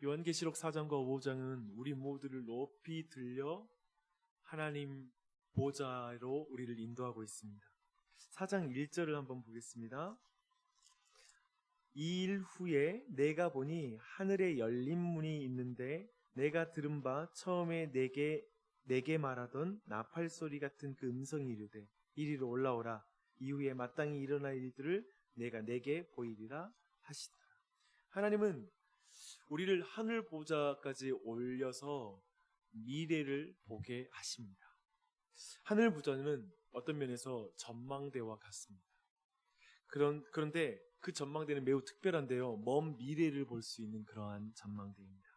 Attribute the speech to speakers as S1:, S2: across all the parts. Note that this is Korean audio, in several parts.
S1: 요한계시록 4장과 5장은 우리 모두를 높이 들려 하나님 보좌로 우리를 인도하고 있습니다. 4장 1절을 한번 보겠습니다. 이 일 후에 내가 보니 하늘에 열린 문이 있는데 내가 들은 바 처음에 내게 말하던 나팔 소리 같은 그 음성이 이르되 이리로 올라오라. 이후에 마땅히 일어날 일들을 내가 내게 보이리라 하시다. 하나님은 우리를 하늘 보좌까지 올려서 미래를 보게 하십니다. 하늘 보좌는 어떤 면에서 전망대와 같습니다. 그런데 그 전망대는 매우 특별한데요. 먼 미래를 볼 수 있는 그러한 전망대입니다.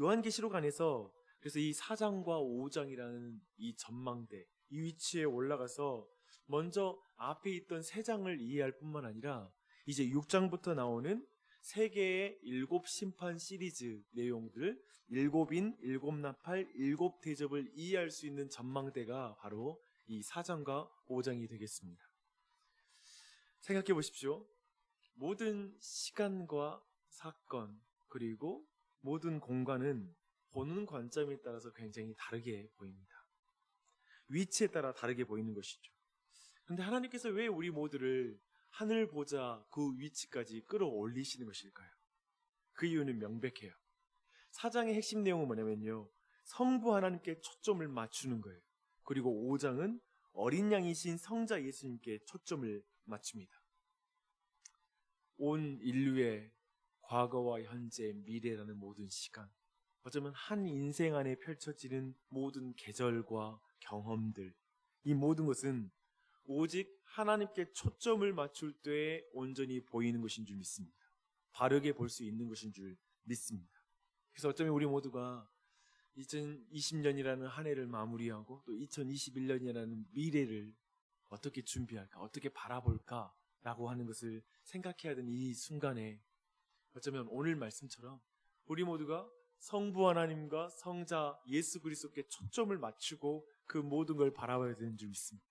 S1: 요한계시록 안에서 그래서 이 4장과 5장이라는 이 전망대, 이 위치에 올라가서 먼저 앞에 있던 3장을 이해할 뿐만 아니라 이제 6장부터 나오는 세계의 7 심판 시리즈 내용들, 7인, 7나팔, 7대접을 이해할 수 있는 전망대가 바로 이 4장과 5장이 되겠습니다. 생각해 보십시오. 모든 시간과 사건 그리고 모든 공간은 보는 관점에 따라서 굉장히 다르게 보입니다. 위치에 따라 다르게 보이는 것이죠. 그런데 하나님께서 왜 우리 모두를 하늘 보좌 그 위치까지 끌어올리시는 것일까요? 그 이유는 명백해요. 4장의 핵심 내용은 뭐냐면요, 성부 하나님께 초점을 맞추는 거예요. 그리고 5장은 어린 양이신 성자 예수님께 초점을 맞춥니다. 온 인류의 과거와 현재, 미래라는 모든 시간, 어쩌면 한 인생 안에 펼쳐지는 모든 계절과 경험들, 이 모든 것은 오직 하나님께 초점을 맞출 때에 온전히 보이는 것인 줄 믿습니다. 바르게 볼 수 있는 것인 줄 믿습니다. 그래서 어쩌면 우리 모두가 2020년이라는 한 해를 마무리하고 또 2021년이라는 미래를 어떻게 준비할까, 어떻게 바라볼까 라고 하는 것을 생각해야 되는 이 순간에 어쩌면 오늘 말씀처럼 우리 모두가 성부 하나님과 성자 예수 그리스도께 초점을 맞추고 그 모든 걸 바라봐야 되는 줄 믿습니다.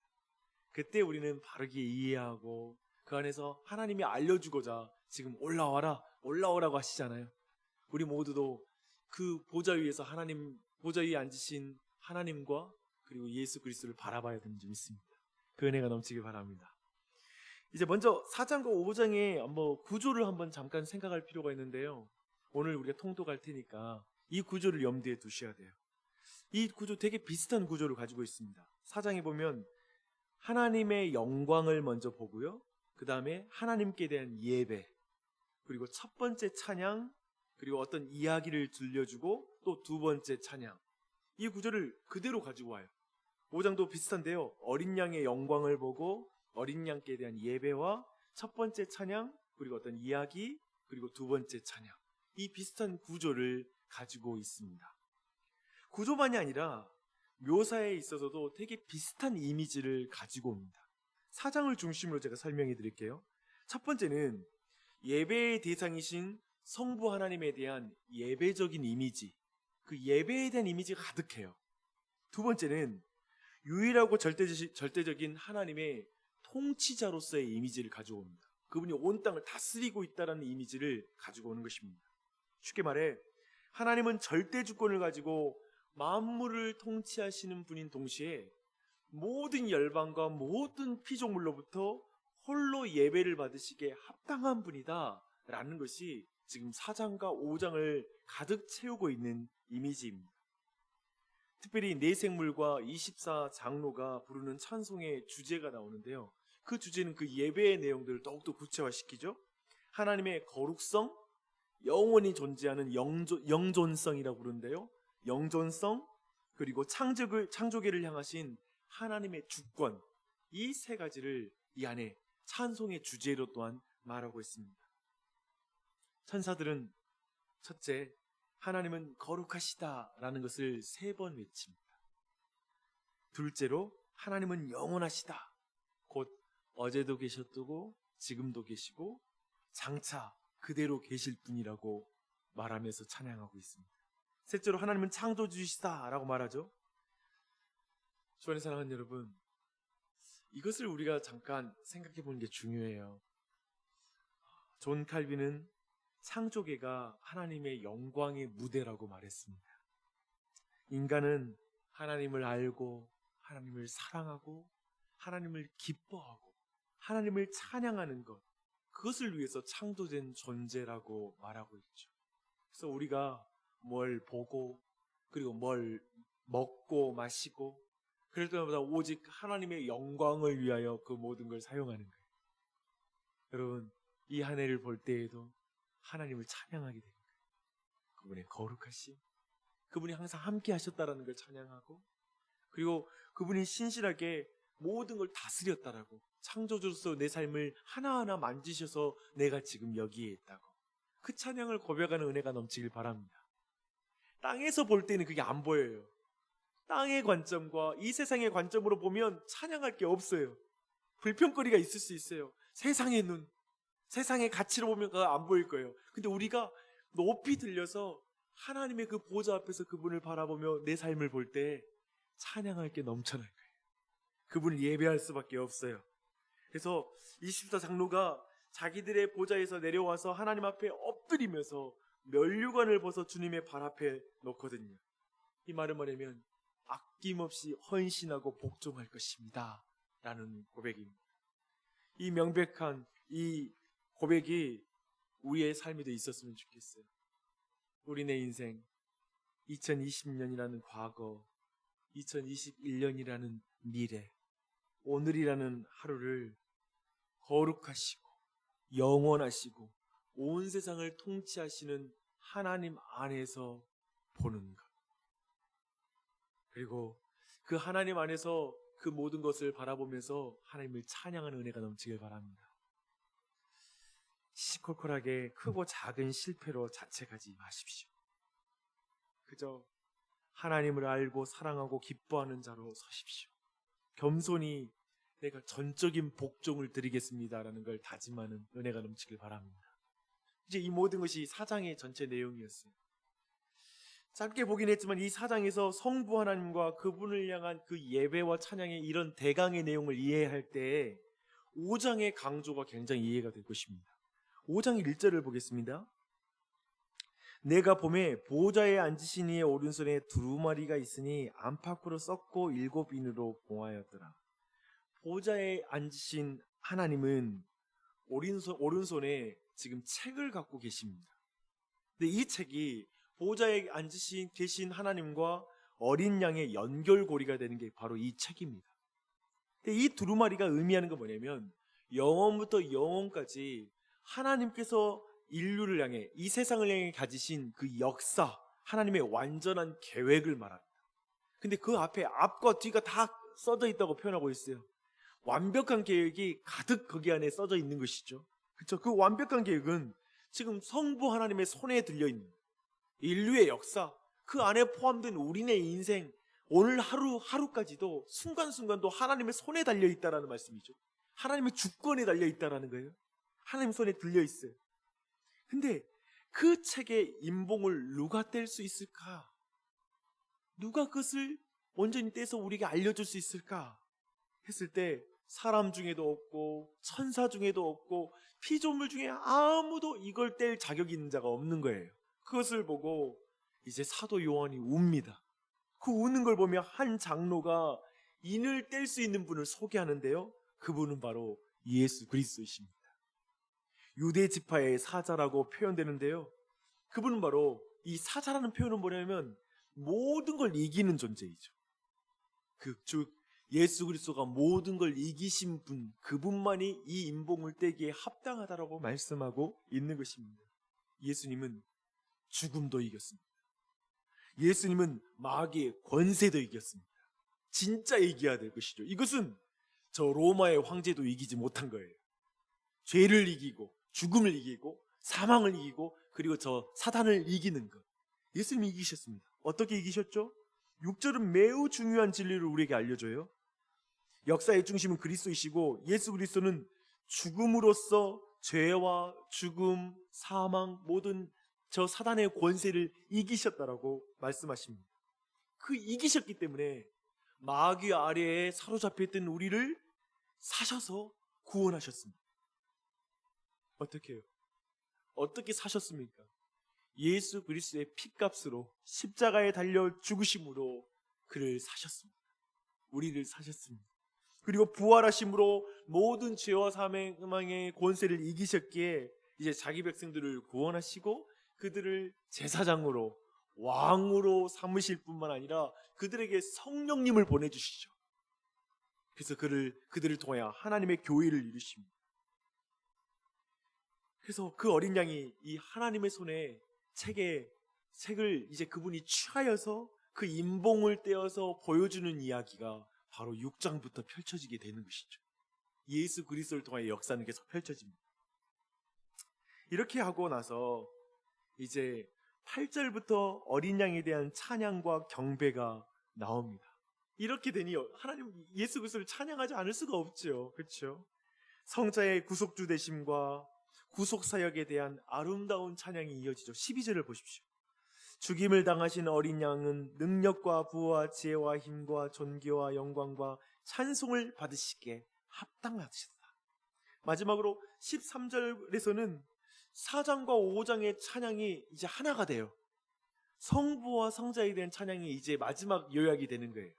S1: 그때 우리는 바르게 이해하고 그 안에서 하나님이 알려주고자 지금 올라오라고 하시잖아요. 우리 모두도 그 보좌 위에서 하나님 보좌 위에 앉으신 하나님과 그리고 예수 그리스도를 바라봐야 되는 줄 믿습니다. 그 은혜가 넘치길 바랍니다. 이제 먼저 4장과 5장의 구조를 한번 잠깐 생각할 필요가 있는데요. 오늘 우리가 통독할 테니까 이 구조를 염두에 두셔야 돼요. 이 구조 되게 비슷한 구조를 가지고 있습니다. 4장에 보면 하나님의 영광을 먼저 보고요. 그 다음에 하나님께 대한 예배, 그리고 첫 번째 찬양, 그리고 어떤 이야기를 들려주고 또 두 번째 찬양, 이 구조를 그대로 가지고 와요. 5장도 비슷한데요. 어린 양의 영광을 보고 어린 양께 대한 예배와 첫 번째 찬양, 그리고 어떤 이야기, 그리고 두 번째 찬양, 이 비슷한 구조를 가지고 있습니다. 구조만이 아니라 묘사에 있어서도 되게 비슷한 이미지를 가지고 옵니다. 4장을 중심으로 제가 설명해 드릴게요. 첫 번째는 예배의 대상이신 성부 하나님에 대한 예배적인 이미지, 그 예배에 대한 이미지가 가득해요. 두 번째는 유일하고 절대적인 하나님의 통치자로서의 이미지를 가지고 옵니다. 그분이 온 땅을 다스리고 있다는 이미지를 가지고 오는 것입니다. 쉽게 말해 하나님은 절대 주권을 가지고 만물을 통치하시는 분인 동시에 모든 열방과 모든 피조물로부터 홀로 예배를 받으시기에 합당한 분이다 라는 것이 지금 4장과 5장을 가득 채우고 있는 이미지입니다. 특별히 네 생물과 24장로가 부르는 찬송의 주제가 나오는데요. 그 주제는 그 예배의 내용들을 더욱더 구체화시키죠. 하나님의 거룩성, 영원히 존재하는 영존성이라고 부르는데요. 영존성, 그리고 창조계를 향하신 하나님의 주권, 이 세 가지를 이 안에 찬송의 주제로 또한 말하고 있습니다. 천사들은 첫째, 하나님은 거룩하시다라는 것을 3번 외칩니다. 둘째로 하나님은 영원하시다, 곧 어제도 계셨고 지금도 계시고 장차 그대로 계실 분이라고 말하면서 찬양하고 있습니다. 셋째로 하나님은 창조주시다라고 말하죠. 주 안에 사랑하는 여러분, 이것을 우리가 잠깐 생각해 보는 게 중요해요. 존 칼빈은 창조계가 하나님의 영광의 무대라고 말했습니다. 인간은 하나님을 알고 하나님을 사랑하고 하나님을 기뻐하고 하나님을 찬양하는 것, 그것을 위해서 창조된 존재라고 말하고 있죠. 그래서 우리가 뭘 보고 그리고 뭘 먹고 마시고 그럴 때마다 오직 하나님의 영광을 위하여 그 모든 걸 사용하는 거예요. 여러분, 이 한 해를 볼 때에도 하나님을 찬양하게 됩니다. 그분의 거룩하심, 그분이 항상 함께 하셨다라는 걸 찬양하고, 그리고 그분이 신실하게 모든 걸 다스렸다라고, 창조주로서 내 삶을 하나하나 만지셔서 내가 지금 여기에 있다고, 그 찬양을 고백하는 은혜가 넘치길 바랍니다. 땅에서 볼 때는 그게 안 보여요. 땅의 관점과 이 세상의 관점으로 보면 찬양할 게 없어요. 불평거리가 있을 수 있어요. 세상의 눈, 세상의 가치로 보면 그거 안 보일 거예요. 근데 우리가 높이 들려서 하나님의 그 보좌 앞에서 그분을 바라보며 내 삶을 볼 때 찬양할 게 넘쳐날 거예요. 그분을 예배할 수밖에 없어요. 그래서 24장로가 자기들의 보좌에서 내려와서 하나님 앞에 엎드리면서 면류관을 벗어 주님의 발 앞에 놓거든요. 이 말은 뭐냐면 아낌없이 헌신하고 복종할 것입니다 라는 고백입니다. 이 명백한 이 고백이 우리의 삶에도 있었으면 좋겠어요. 우리네 인생 2020년이라는 과거, 2021년이라는 미래, 오늘이라는 하루를 거룩하시고 영원하시고 온 세상을 통치하시는 하나님 안에서 보는 것, 그리고 그 하나님 안에서 그 모든 것을 바라보면서 하나님을 찬양하는 은혜가 넘치길 바랍니다. 시시콜콜하게 크고 작은 실패로 자책하지 마십시오. 그저 하나님을 알고 사랑하고 기뻐하는 자로 서십시오. 겸손히 내가 전적인 복종을 드리겠습니다라는 걸 다짐하는 은혜가 넘치길 바랍니다. 이제 이 모든 것이 4장의 전체 내용이었어요. 짧게 보긴 했지만 이 4장에서 성부 하나님과 그분을 향한 그 예배와 찬양의 이런 대강의 내용을 이해할 때 5장의 강조가 굉장히 이해가 될 것입니다. 5장 1절을 보겠습니다. 내가 봄에 보호자에 앉으신 이의 오른손에 두루마리가 있으니 안팎으로 썩고 7인으로 봉하였더라. 보호자에 앉으신 하나님은 오른손에 지금 책을 갖고 계십니다. 근데 이 책이 보호자에 계신 하나님과 어린 양의 연결고리가 되는 게 바로 이 책입니다. 근데 이 두루마리가 의미하는 건 뭐냐면 영원부터 영원까지 하나님께서 인류를 향해 이 세상을 향해 가지신 그 역사, 하나님의 완전한 계획을 말합니다. 근데 그 앞에 앞과 뒤가 다 써져 있다고 표현하고 있어요. 완벽한 계획이 가득 거기 안에 써져 있는 것이죠. 그렇죠? 그 완벽한 계획은 지금 성부 하나님의 손에 들려있는 인류의 역사, 그 안에 포함된 우리네 인생, 오늘 하루하루까지도 순간순간도 하나님의 손에 달려있다라는 말씀이죠. 하나님의 주권에 달려있다라는 거예요. 하나님 손에 들려있어요. 근데 그 책의 인봉을 누가 뗄 수 있을까? 누가 그것을 온전히 떼서 우리에게 알려줄 수 있을까? 했을 때 사람 중에도 없고 천사 중에도 없고 피조물 중에 아무도 이걸 뗄 자격이 있는 자가 없는 거예요. 그것을 보고 이제 사도 요한이 웁니다. 그 우는 걸 보며 한 장로가 인을 뗄 수 있는 분을 소개하는데요. 그분은 바로 예수 그리스도이십니다. 유대 지파의 사자라고 표현되는데요. 그분은 바로 이 사자라는 표현은 뭐냐면 모든 걸 이기는 존재이죠. 즉 예수 그리스도가 모든 걸 이기신 분, 그분만이 이 인봉을 떼기에 합당하다라고 말씀하고 있는 것입니다. 예수님은 죽음도 이겼습니다. 예수님은 마귀의 권세도 이겼습니다. 진짜 이겨야 될 것이죠. 이것은 저 로마의 황제도 이기지 못한 거예요. 죄를 이기고 죽음을 이기고 사망을 이기고 그리고 저 사단을 이기는 것, 예수님이 이기셨습니다. 어떻게 이기셨죠? 6절은 매우 중요한 진리를 우리에게 알려줘요. 역사의 중심은 그리스도이시고 예수 그리스도는 죽음으로써 죄와 죽음, 사망, 모든 저 사단의 권세를 이기셨다라고 말씀하십니다. 그 이기셨기 때문에 마귀 아래에 사로잡혀 있던 우리를 사셔서 구원하셨습니다. 어떻게 해요? 어떻게 사셨습니까? 예수 그리스도의 피값으로 십자가에 달려 죽으심으로 그를 사셨습니다. 우리를 사셨습니다. 그리고 부활하심으로 모든 죄와 사망의 권세를 이기셨기에 이제 자기 백성들을 구원하시고 그들을 제사장으로 왕으로 삼으실 뿐만 아니라 그들에게 성령님을 보내주시죠. 그래서 그들을 통하여 하나님의 교회를 이루십니다. 그래서 그 어린 양이 이 하나님의 손에 책을 이제 그분이 취하여서 그 인봉을 떼어서 보여주는 이야기가 바로 6장부터 펼쳐지게 되는 것이죠. 예수 그리스도를 통하여 역사는 계속 펼쳐집니다. 이렇게 하고 나서 이제 8절부터 어린 양에 대한 찬양과 경배가 나옵니다. 이렇게 되니 하나님 예수 그리스도를 찬양하지 않을 수가 없죠. 그렇죠? 성자의 구속주 되심과 구속사역에 대한 아름다운 찬양이 이어지죠. 12절을 보십시오. 죽임을 당하신 어린 양은 능력과 부와 지혜와 힘과 존귀와 영광과 찬송을 받으시기에 합당하셨다. 마지막으로 13절에서는 4장과 5장의 찬양이 이제 하나가 돼요. 성부와 성자에 대한 찬양이 이제 마지막 요약이 되는 거예요.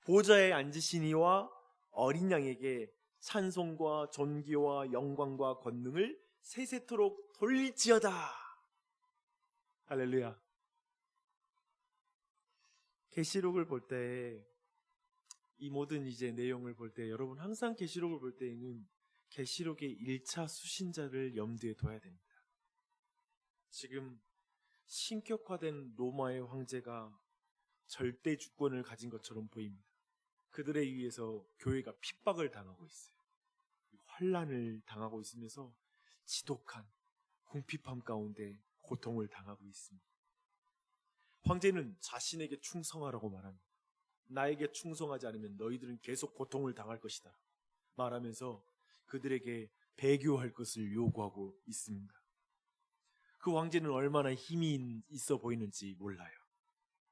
S1: 보좌에 앉으신 이와 어린 양에게 찬송과 존귀와 영광과 권능을 세세토록 돌릴지어다. 할렐루야. 계시록을 볼 때 이 모든 이제 내용을 볼 때 여러분 항상 계시록을 볼 때에는 계시록의 1차 수신자를 염두에 둬야 됩니다. 지금 신격화된 로마의 황제가 절대 주권을 가진 것처럼 보입니다. 그들에 의해서 교회가 핍박을 당하고 있어요. 환난을 당하고 있으면서 지독한 궁핍함 가운데 고통을 당하고 있습니다. 황제는 자신에게 충성하라고 말합니다. 나에게 충성하지 않으면 너희들은 계속 고통을 당할 것이다 말하면서 그들에게 배교할 것을 요구하고 있습니다. 그 황제는 얼마나 힘이 있어 보이는지 몰라요.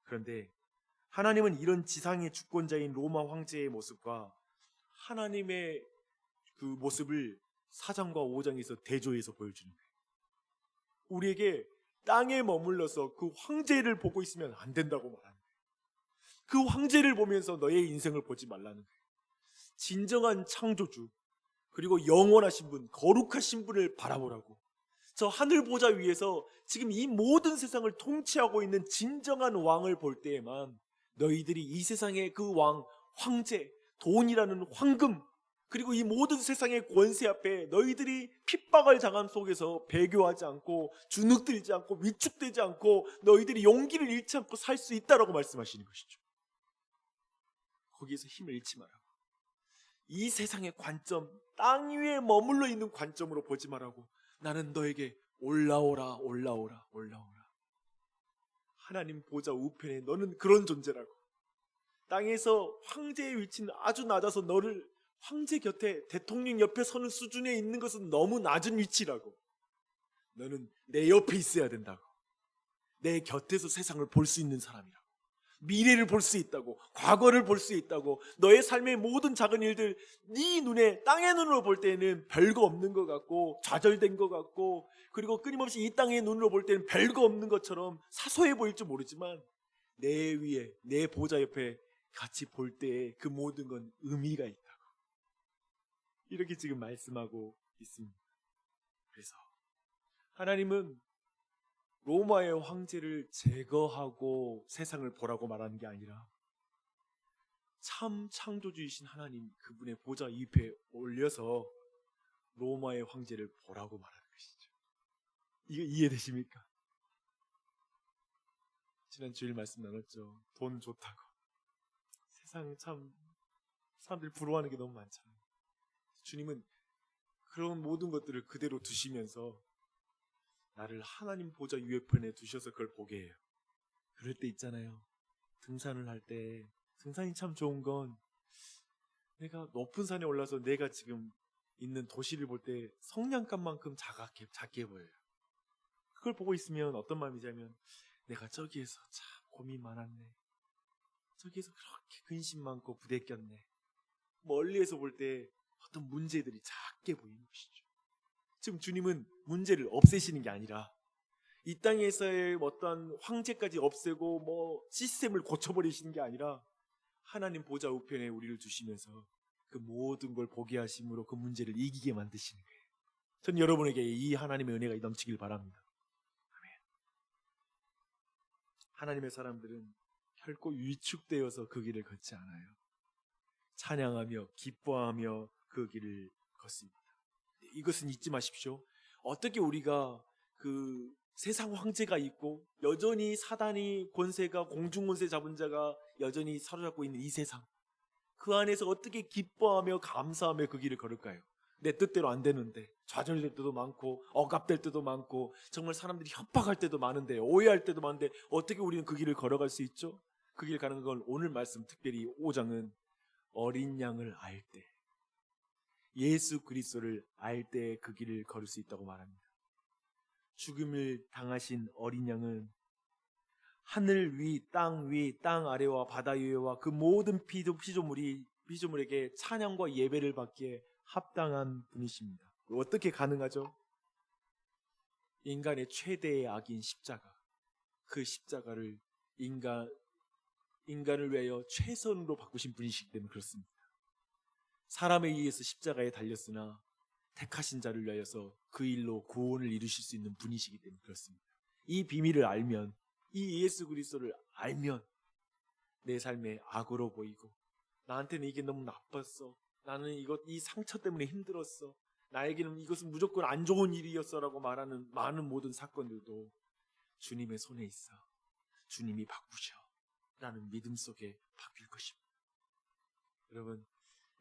S1: 그런데 하나님은 이런 지상의 주권자인 로마 황제의 모습과 하나님의 그 모습을 4장과 5장에서 대조해서 보여주는 거예요. 우리에게 땅에 머물러서 그 황제를 보고 있으면 안 된다고 말하는 거예요. 그 황제를 보면서 너의 인생을 보지 말라는 거예요. 진정한 창조주 그리고 영원하신 분, 거룩하신 분을 바라보라고. 저 하늘 보좌 위에서 지금 이 모든 세상을 통치하고 있는 진정한 왕을 볼 때에만 너희들이 이 세상의 그 왕, 황제, 돈이라는 황금 그리고 이 모든 세상의 권세 앞에 너희들이 핍박을 당함 속에서 배교하지 않고 주눅들지 않고 위축되지 않고 너희들이 용기를 잃지 않고 살 수 있다라고 말씀하시는 것이죠. 거기에서 힘을 잃지 마라. 이 세상의 관점, 땅 위에 머물러 있는 관점으로 보지 말라고. 나는 너에게 올라오라 올라오라 올라오라. 하나님 보좌 우편에 너는 그런 존재라고. 땅에서 황제의 위치는 아주 낮아서 너를 황제 곁에 대통령 옆에 서는 수준에 있는 것은 너무 낮은 위치라고. 너는 내 옆에 있어야 된다고. 내 곁에서 세상을 볼 수 있는 사람이라고. 미래를 볼 수 있다고. 과거를 볼 수 있다고. 너의 삶의 모든 작은 일들 네 눈에 땅의 눈으로 볼 때는 별거 없는 것 같고 좌절된 것 같고 그리고 끊임없이 이 땅의 눈으로 볼 때는 별거 없는 것처럼 사소해 보일지 모르지만 내 위에 내 보좌 옆에 같이 볼 때에 그 모든 건 의미가 있다고. 이렇게 지금 말씀하고 있습니다. 그래서 하나님은 로마의 황제를 제거하고 세상을 보라고 말하는 게 아니라 참 창조주이신 하나님 그분의 보좌 잎에 올려서 로마의 황제를 보라고 말하는 것이죠. 이거 이해되십니까? 지난 주일 말씀 나눴죠. 돈 좋다고. 세상 참 사람들이 부러워하는 게 너무 많잖아요. 주님은 그런 모든 것들을 그대로 두시면서 나를 하나님 보좌 유해편에 두셔서 그걸 보게 해요. 그럴 때 있잖아요. 등산을 할 때 등산이 참 좋은 건 내가 높은 산에 올라서 내가 지금 있는 도시를 볼 때 성냥갑만큼 작게 보여요. 그걸 보고 있으면 어떤 마음이냐면 내가 저기에서 참 고민 많았네. 저기에서 그렇게 근심 많고 부대꼈네. 멀리에서 볼 때 어떤 문제들이 작게 보이는 것이죠. 지금 주님은 문제를 없애시는 게 아니라 이 땅에서의 어떠한 황제까지 없애고 시스템을 고쳐버리시는 게 아니라 하나님 보좌 우편에 우리를 두시면서 그 모든 걸 보게 하심으로 그 문제를 이기게 만드시는 거예요. 전 여러분에게 이 하나님의 은혜가 넘치길 바랍니다. 아멘. 하나님의 사람들은 결코 위축되어서 그 길을 걷지 않아요. 찬양하며 기뻐하며 그 길을 걷습니다. 이것은 잊지 마십시오. 어떻게 우리가 그 세상 황제가 있고 여전히 사단이 권세가 공중권세 잡은 자가 여전히 사로잡고 있는 이 세상, 그 안에서 어떻게 기뻐하며 감사하며 그 길을 걸을까요? 내 뜻대로 안 되는데 좌절될 때도 많고 억압될 때도 많고 정말 사람들이 협박할 때도 많은데 오해할 때도 많은데 어떻게 우리는 그 길을 걸어갈 수 있죠? 그 길 가는 건 오늘 말씀 특별히 5장은 어린 양을 알 때, 예수 그리스도를 알 때 그 길을 걸을 수 있다고 말합니다. 죽음을 당하신 어린 양은 하늘 위, 땅 아래와 바다 위와 그 모든 피조물에게 찬양과 예배를 받기에 합당한 분이십니다. 어떻게 가능하죠? 인간의 최대의 악인 십자가, 그 십자가를 인간을 위하여 최선으로 바꾸신 분이시기 때문에 그렇습니다. 사람에 의해서 십자가에 달렸으나 택하신 자를 위하여서 그 일로 구원을 이루실 수 있는 분이시기 때문에 그렇습니다. 이 비밀을 알면, 이 예수 그리스도를 알면 내 삶에 악으로 보이고 나한테는 이게 너무 나빴어, 나는 이 상처 때문에 힘들었어, 나에게는 이것은 무조건 안 좋은 일이었어 라고 말하는 많은 모든 사건들도 주님의 손에 있어, 주님이 바꾸셔 라는 믿음 속에 바뀔 것입니다. 여러분,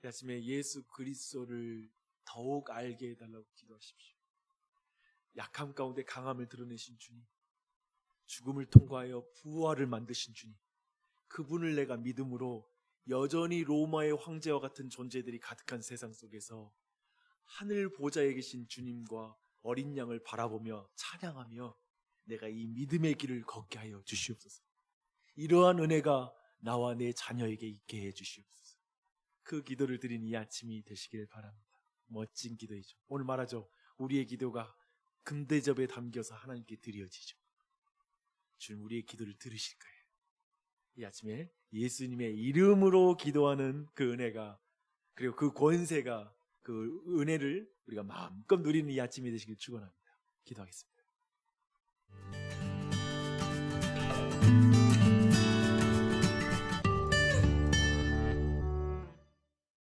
S1: 이 아침에 예수 그리스도를 더욱 알게 해달라고 기도하십시오. 약함 가운데 강함을 드러내신 주님, 죽음을 통과하여 부활을 만드신 주님, 그분을 내가 믿음으로 여전히 로마의 황제와 같은 존재들이 가득한 세상 속에서 하늘 보좌에 계신 주님과 어린 양을 바라보며 찬양하며 내가 이 믿음의 길을 걷게 하여 주시옵소서. 이러한 은혜가 나와 내 자녀에게 있게 해 주시옵소서. 그 기도를 드린 이 아침이 되시길 바랍니다. 멋진 기도이죠. 오늘 말하죠. 우리의 기도가 금대접에 담겨서 하나님께 드려지죠. 주님 우리의 기도를 들으실 거예요. 이 아침에 예수님의 이름으로 기도하는 그 은혜가, 그리고 그 권세가, 그 은혜를 우리가 마음껏 누리는 이 아침이 되시길 축원합니다. 기도하겠습니다.